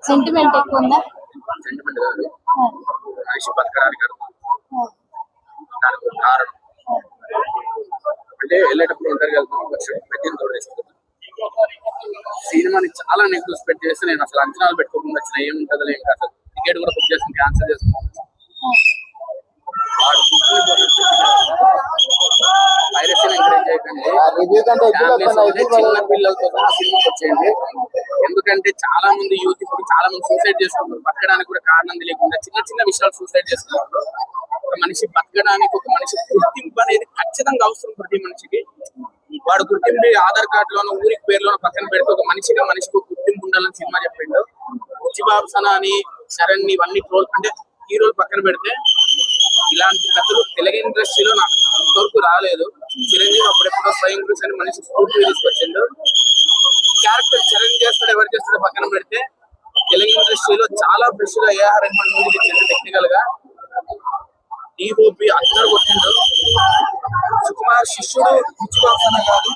Sentiment ఎక్కువ ఉందా? Sentiment కాదు, మనిషి బతకడానికి దానికి కారణం అంటే వెళ్ళేటప్పుడు ఒంటరిగా వెళ్తాం తోడేస్తుంది. సినిమాని చాలా నెగిటివ్ స్పెక్ట్ చేస్తే నేను అసలు అంచనాలు పెట్టుకోకుండా వచ్చిన ఏముంటుందో ఇంకా అసలు టికెట్ కూడా బుక్ చేసుకుని క్యాన్సిల్ చేసుకున్నాను. చిన్న పిల్లలతో సహా సినిమాకి వచ్చేయండి. ఎందుకంటే చాలా మంది యూత్ ఇప్పుడు చాలా మంది సూసైడ్ చేసుకుంటారు. బతకడానికి కూడా కారణం తెలియకుండా చిన్న చిన్న విషయాలు సూసైడ్ చేసుకుంటారు. ఒక మనిషి బతకడానికి ఒక మనిషి గుర్తింపు అనేది ఖచ్చితంగా అవసరం. ప్రతి మనిషికి వాడు గుర్తింపు ఆధార్ కార్డులోనూ ఊరికి పేరులోనూ పక్కన పెడితే ఒక మనిషికి గుర్తింపు ఉండాలని సినిమా చెప్పిండు. బుచ్చిబాబు అని శరణ్ ఇవన్నీ ట్రోల్ అంటే హీరోలు పక్కన పెడితే ఇలాంటి కథలు తెలుగు ఇండస్ట్రీలో నాకు ఇంతవరకు రాలేదు. చిరంజీవి అప్పుడెప్పుడో స్వయం కృషి అని మనిషి స్ఫూర్తి తీసుకొచ్చిండు. ఈ క్యారెక్టర్ చిరంజీవి చేస్తాడు ఎవరు చేస్తాడో పక్కన పెడితే తెలుగు ఇండస్ట్రీలో చాలా ఫ్రెష్ గా ఏఆర్ రెహమాన్ మ్యూజిక్ ఇచ్చిండు. టెక్నికల్ గా డిఓపి అందరూ కొట్టిండు. సుకుమార్ శిష్యుడు బుచ్చిబాబు కాదు,